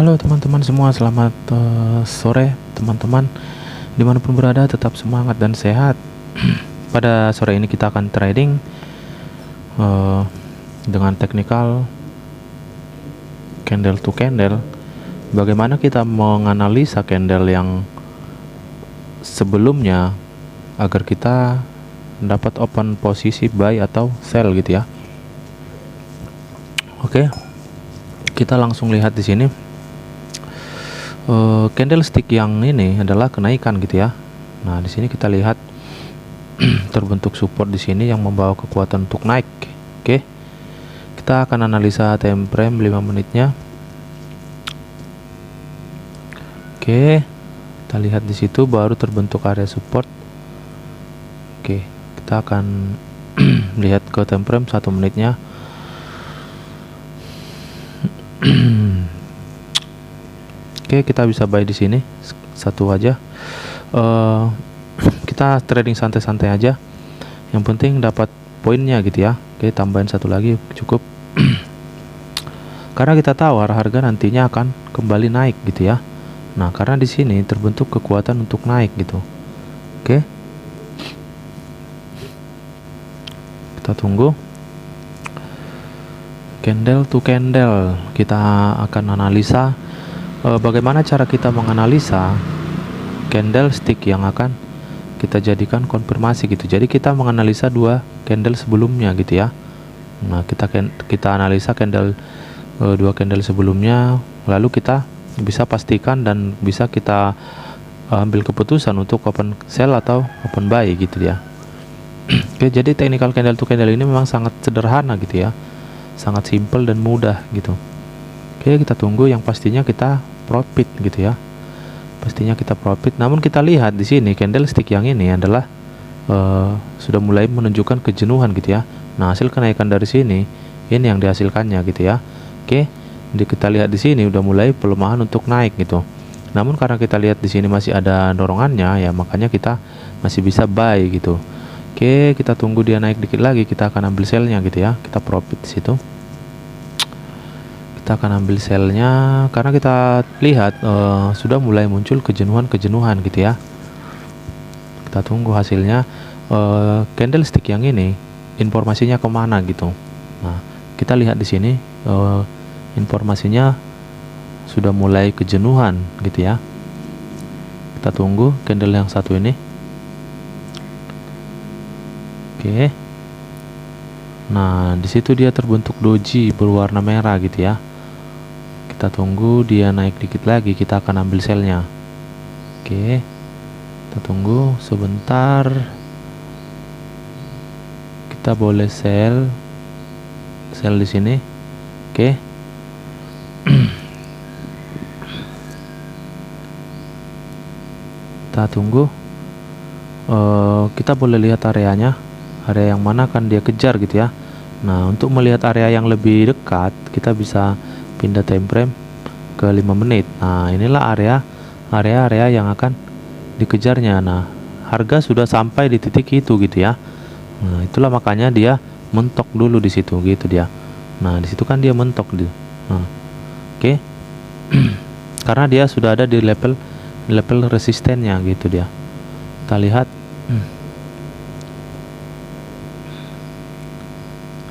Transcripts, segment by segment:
Halo teman-teman semua, selamat sore teman-teman. Dimanapun berada, tetap semangat dan sehat. Pada sore ini kita akan trading dengan teknikal candle to candle. Bagaimana kita menganalisa candle yang sebelumnya agar kita dapat open posisi buy atau sell gitu ya. Oke, kita langsung lihat di sini. Candlestick yang ini adalah kenaikan gitu ya. Nah, di sini kita lihat terbentuk support di sini yang membawa kekuatan untuk naik. Oke. Kita akan analisa time frame 5 menitnya. Oke. Kita lihat di situ baru terbentuk area support. Oke, kita akan lihat ke time frame 1 menitnya. Oke, kita bisa buy di sini satu aja. Kita trading santai-santai aja. Yang penting dapat poinnya gitu ya. Oke, tambahin satu lagi cukup. Karena kita tahu harga nantinya akan kembali naik gitu ya. Nah, karena di sini terbentuk kekuatan untuk naik gitu. Oke. Kita tunggu. Candle to candle. Kita akan analisa bagaimana cara kita menganalisa candlestick yang akan kita jadikan konfirmasi gitu. Jadi kita menganalisa dua candle sebelumnya gitu ya. Nah, kita analisa candle dua candle sebelumnya, lalu kita bisa pastikan dan bisa kita ambil keputusan untuk open sell atau open buy gitu ya. Oke, jadi technical candle to candle ini memang sangat sederhana gitu ya. Sangat simple dan mudah gitu. Oke, kita tunggu, yang pastinya kita profit gitu ya. Pastinya kita profit. Namun kita lihat di sini candlestick yang ini adalah sudah mulai menunjukkan kejenuhan gitu ya. Nah, hasil kenaikan dari sini ini yang dihasilkannya gitu ya. Oke, jadi kita lihat di sini udah mulai pelemahan untuk naik gitu. Namun karena kita lihat di sini masih ada dorongannya ya, makanya kita masih bisa buy gitu. Oke, kita tunggu dia naik dikit lagi, kita akan ambil sellnya gitu ya. Kita profit di situ. Kita akan ambil sellnya karena kita lihat sudah mulai muncul kejenuhan gitu ya. Kita tunggu hasilnya. Candlestick yang ini informasinya kemana gitu. Nah, kita lihat di sini informasinya sudah mulai kejenuhan gitu ya. Kita tunggu candle yang satu ini. Oke. Nah, di situ dia terbentuk doji berwarna merah gitu ya. Kita tunggu dia naik dikit lagi, kita akan ambil sellnya. Oke, kita tunggu sebentar. Kita boleh sell di sini. Oke. Kita tunggu. Kita boleh lihat areanya, area yang mana akan dia kejar gitu ya. Nah, untuk melihat area yang lebih dekat, kita bisa pindah time frame ke 5 menit. Nah, inilah area yang akan dikejarnya. Nah, harga sudah sampai di titik itu gitu ya. Nah, itulah makanya dia mentok dulu di situ gitu dia. Nah, di situ kan dia mentok di. Nah, oke. Karena dia sudah ada di level resistennya gitu dia. Kita lihat.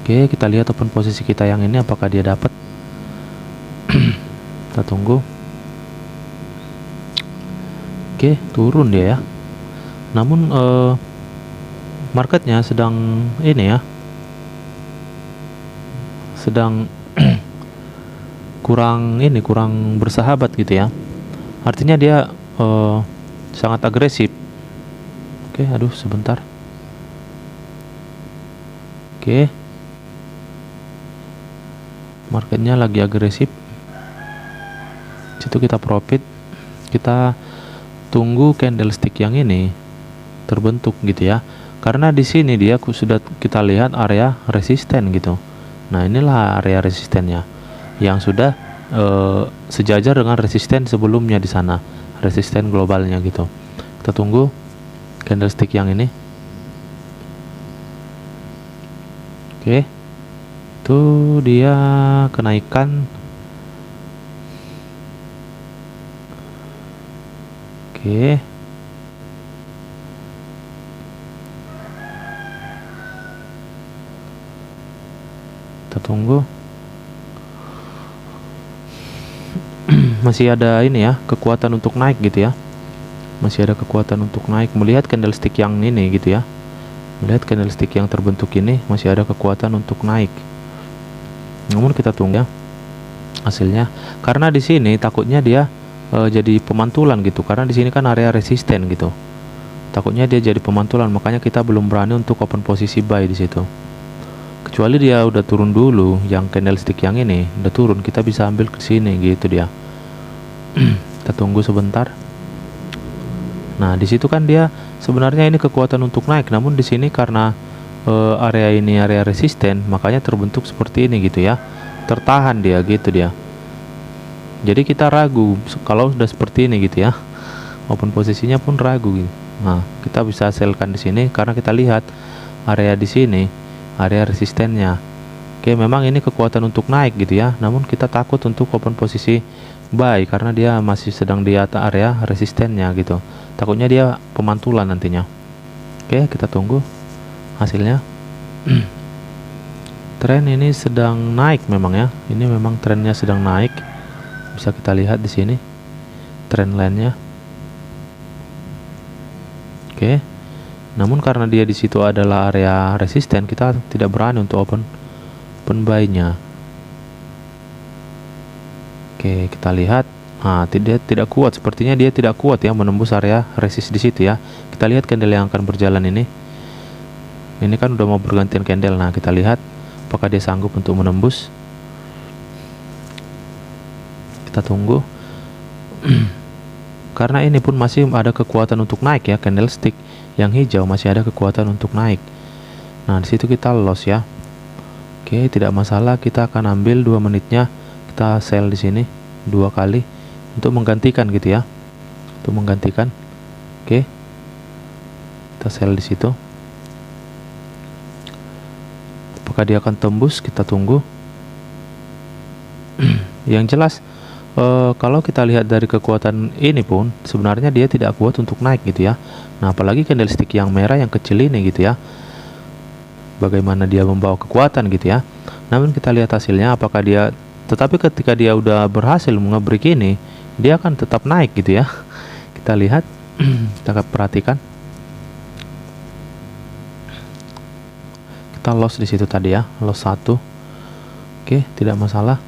Oke, kita lihat open posisi kita yang ini apakah dia dapat. Kita tunggu. Oke, turun dia ya. Namun marketnya sedang ini ya, sedang kurang bersahabat gitu ya. Artinya dia sangat agresif. Oke, aduh sebentar. Oke, marketnya lagi agresif. Situ kita profit. Kita tunggu candlestick yang ini terbentuk gitu ya. Karena di sini dia sudah kita lihat area resisten gitu. Nah, inilah area resistennya yang sudah sejajar dengan resisten sebelumnya di sana, resisten globalnya gitu. Kita tunggu candlestick yang ini. Oke, itu dia kenaikan Oke. Kita tunggu. Masih ada ini ya, kekuatan untuk naik gitu ya. Masih ada kekuatan untuk naik. Melihat candlestick yang ini gitu ya. Melihat candlestick yang terbentuk ini masih ada kekuatan untuk naik. Namun kita tunggu ya hasilnya. Karena di sini takutnya dia jadi pemantulan gitu. Karena di sini kan area resisten gitu. Takutnya dia jadi pemantulan, makanya kita belum berani untuk open posisi buy di situ. Kecuali dia udah turun dulu, yang candlestick yang ini udah turun, kita bisa ambil ke sini gitu dia. Kita tunggu sebentar. Nah, di situ kan dia sebenarnya ini kekuatan untuk naik, namun di sini karena area ini area resisten, makanya terbentuk seperti ini gitu ya. Tertahan dia gitu dia. Jadi kita ragu kalau sudah seperti ini gitu ya. Open posisinya pun ragu gitu. Nah, kita bisa sellkan di sini karena kita lihat area di sini, area resistennya. Oke, memang ini kekuatan untuk naik gitu ya. Namun kita takut untuk open posisi buy karena dia masih sedang di atas area resistennya gitu. Takutnya dia pemantulan nantinya. Oke, kita tunggu hasilnya. Tren ini sedang naik memang ya. Ini memang trennya sedang naik. Bisa kita lihat di sini tren line-nya. Oke. Namun karena dia di situ adalah area resisten, kita tidak berani untuk open buy-nya. Oke, kita lihat. Nah, tidak kuat. Sepertinya dia tidak kuat ya menembus area resist di situ ya. Kita lihat candle yang akan berjalan ini. Ini kan udah mau bergantian candle. Nah, kita lihat apakah dia sanggup untuk menembus. Kita tunggu. Karena ini pun masih ada kekuatan untuk naik ya, candlestick yang hijau masih ada kekuatan untuk naik. Nah, di situ kita loss ya. Oke, tidak masalah, kita akan ambil 2 menitnya. Kita sell di sini 2 kali untuk menggantikan gitu ya. Untuk menggantikan. Oke. Kita sell di situ. Apakah dia akan tembus? Kita tunggu. Yang jelas kalau kita lihat dari kekuatan ini pun sebenarnya dia tidak kuat untuk naik gitu ya. Nah, apalagi candlestick yang merah yang kecil ini gitu ya. Bagaimana dia membawa kekuatan gitu ya. Namun kita lihat hasilnya apakah dia, tetapi ketika dia udah berhasil nge-break ini, dia akan tetap naik gitu ya. Kita lihat, kita perhatikan. Kita loss di situ tadi ya, loss 1. Oke, tidak masalah.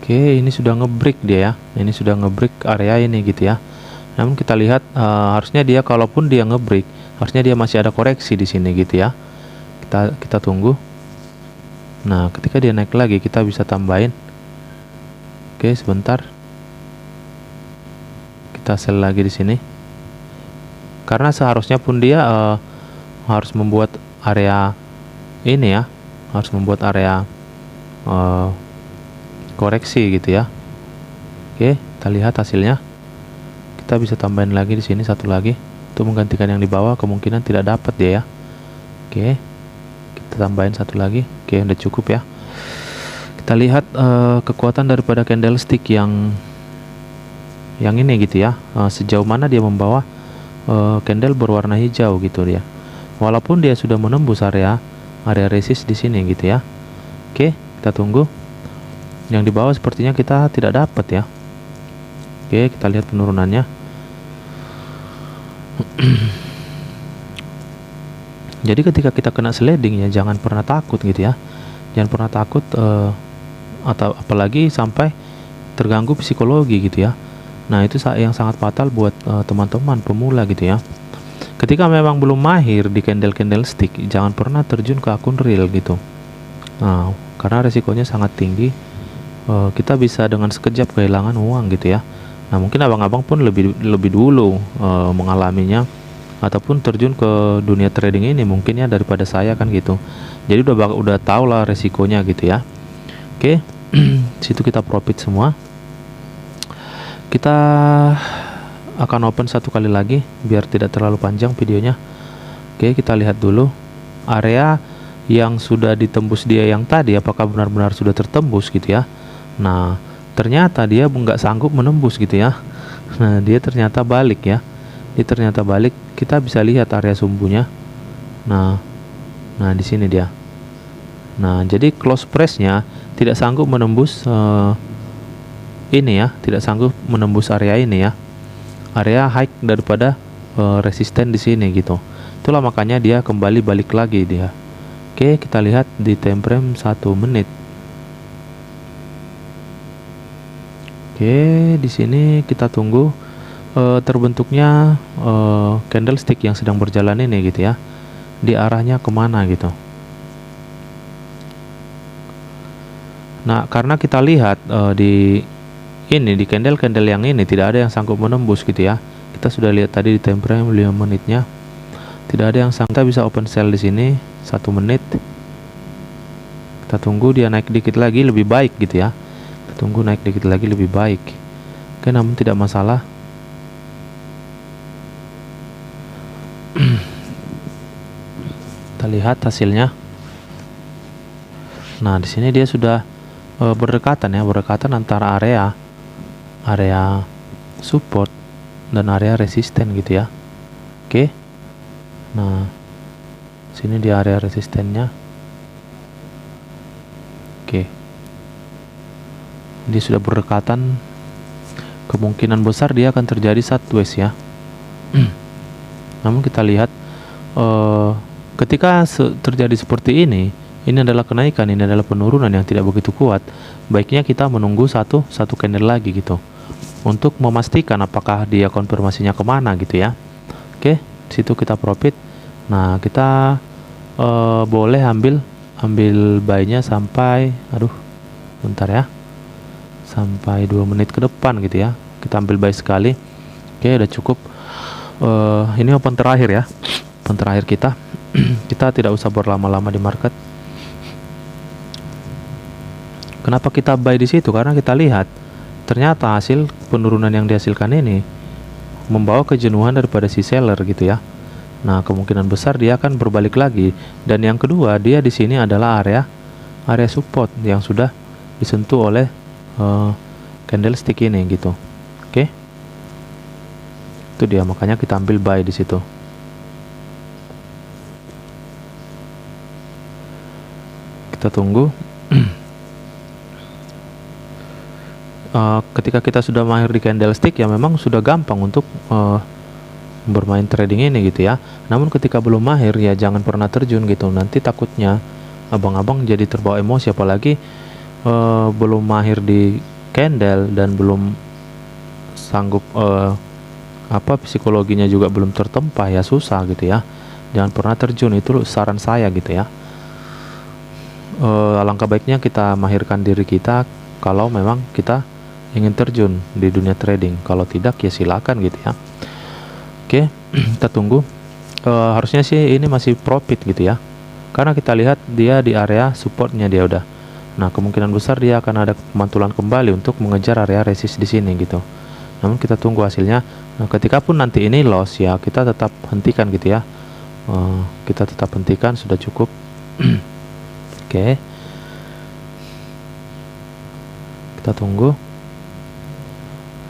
Oke, ini sudah ngebreak dia ya. Ini sudah ngebreak area ini gitu ya. Namun kita lihat harusnya dia, kalaupun dia ngebreak, harusnya dia masih ada koreksi di sini gitu ya. Kita tunggu. Nah, ketika dia naik lagi kita bisa tambahin. Oke, sebentar. Kita sell lagi di sini. Karena seharusnya pun dia harus membuat area ini ya, harus membuat area koreksi gitu ya. Oke, kita lihat hasilnya. Kita bisa tambahin lagi di sini satu lagi untuk menggantikan yang di bawah, kemungkinan tidak dapat dia ya. Oke, kita tambahin satu lagi. Oke, udah cukup ya. Kita lihat kekuatan daripada candlestick yang ini gitu ya. Sejauh mana dia membawa candle berwarna hijau gitu dia. Walaupun dia sudah menembus area resist di sini gitu ya. Oke, kita tunggu. Yang di bawah sepertinya kita tidak dapat ya. Oke, kita lihat penurunannya. Jadi ketika kita kena sliding ya, jangan pernah takut gitu ya. Jangan pernah takut atau apalagi sampai terganggu psikologi gitu ya. Nah, itu yang sangat fatal buat teman-teman pemula gitu ya. Ketika memang belum mahir di candlestick, jangan pernah terjun ke akun real gitu. Nah, karena resikonya sangat tinggi. Kita bisa dengan sekejap kehilangan uang gitu ya. Nah, mungkin abang-abang pun lebih dulu mengalaminya ataupun terjun ke dunia trading ini mungkin ya daripada saya kan gitu. Jadi udah tahu lah resikonya gitu ya. Oke, situ kita profit semua. Kita akan open satu kali lagi biar tidak terlalu panjang videonya. Oke, kita lihat dulu area yang sudah ditembus dia yang tadi apakah benar-benar sudah tertembus gitu ya. Nah, ternyata dia nggak sanggup menembus gitu ya. Nah, dia ternyata balik ya. Dia ternyata balik. Kita bisa lihat area sumbunya. Nah, di sini dia. Nah, jadi close price-nya tidak sanggup menembus ini ya, tidak sanggup menembus area ini ya. Area high daripada resisten di sini gitu. Itulah makanya dia kembali balik lagi dia. Oke, kita lihat di time frame 1 menit. Oke, di sini kita tunggu terbentuknya candlestick yang sedang berjalan ini gitu ya. Di arahnya kemana gitu. Nah, karena kita lihat di candle-candle yang ini tidak ada yang sanggup menembus gitu ya. Kita sudah lihat tadi di time frame 5 menitnya. Tidak ada yang sanggup. Kita bisa open sell di sini 1 menit. Kita tunggu dia naik dikit lagi lebih baik gitu ya. Tunggu naik dikit lagi lebih baik. Oke, namun tidak masalah. Kita lihat hasilnya. Nah, di sini dia sudah berdekatan ya, berdekatan antara area support dan area resisten gitu ya. Oke. Nah, sini di area resistennya. Oke. Dia sudah berdekatan, kemungkinan besar dia akan terjadi sideways ya. Namun kita lihat ketika terjadi seperti ini adalah kenaikan, ini adalah penurunan yang tidak begitu kuat. Baiknya kita menunggu satu candle lagi gitu untuk memastikan apakah dia konfirmasinya kemana gitu ya. Oke, situ kita profit. Nah, kita boleh ambil buy-nya sampai bentar ya, sampai 2 menit ke depan gitu ya. Kita ambil buy sekali. Oke, udah cukup. Ini open terakhir ya, open terakhir kita. Kita tidak usah berlama-lama di market. Kenapa kita buy di situ? Karena kita lihat ternyata hasil penurunan yang dihasilkan ini membawa kejenuhan daripada si seller gitu ya. Nah, kemungkinan besar dia akan berbalik lagi. Dan yang kedua, dia di sini adalah area support yang sudah disentuh oleh candlestick ini gitu. Oke. Itu dia, makanya kita ambil buy di situ. Kita tunggu. Ketika kita sudah mahir di candlestick ya memang sudah gampang untuk bermain trading ini gitu ya. Namun ketika belum mahir ya jangan pernah terjun gitu. Nanti takutnya abang-abang jadi terbawa emosi, apalagi belum mahir di candle dan belum sanggup psikologinya juga belum tertempa ya, susah gitu ya. Jangan pernah terjun, itu saran saya gitu ya. Alangkah baiknya kita mahirkan diri kita kalau memang kita ingin terjun di dunia trading. Kalau tidak ya silakan gitu ya. Oke, kita tunggu. Harusnya sih ini masih profit gitu ya, karena kita lihat dia di area supportnya dia udah. Nah, kemungkinan besar dia akan ada pemantulan kembali untuk mengejar area resist di sini gitu. Namun kita tunggu hasilnya. Nah, ketika pun nanti ini loss ya kita tetap hentikan gitu ya. Kita tetap hentikan, sudah cukup. Oke. Kita tunggu.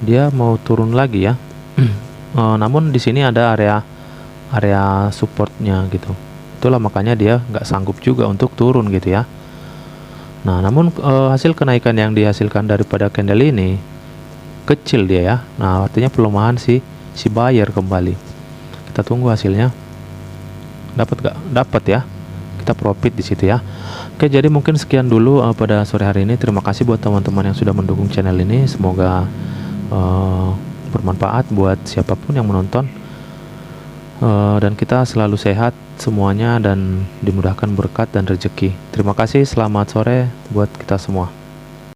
Dia mau turun lagi ya. Namun di sini ada area supportnya gitu. Itulah makanya dia nggak sanggup juga untuk turun gitu ya. Nah, namun hasil kenaikan yang dihasilkan daripada candle ini kecil dia ya. Nah, artinya pelemahan si buyer kembali. Kita tunggu hasilnya. Dapat nggak? Dapat ya. Kita profit di situ ya. Oke, jadi mungkin sekian dulu pada sore hari ini. Terima kasih buat teman-teman yang sudah mendukung channel ini. Semoga bermanfaat buat siapapun yang menonton, dan kita selalu sehat semuanya dan dimudahkan berkat dan rezeki. Terima kasih, selamat sore buat kita semua.